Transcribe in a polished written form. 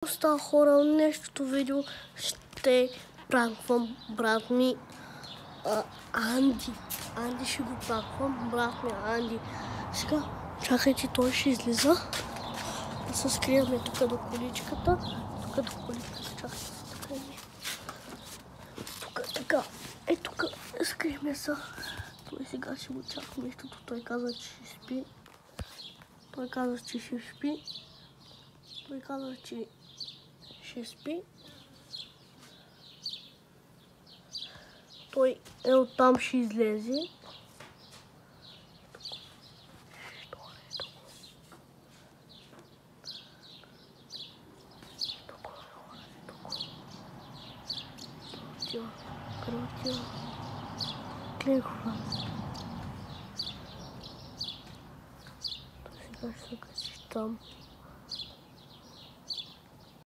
Става хора, нещото видео ще пранквам брат ми Анди. Анди ще го пранквам, брат ми Анди. Сега, чакайте, той ще излиза. Да се скриеме тук до количката. Тук до количката, чакайте. Тук, така. Тук, скриеме се. Той сега ще го чака нещото. Той каза, че ще спи. Той каза, че ще спи. Той оттам ще излезе. Крутил. Кликва. Той сега ще се качи там.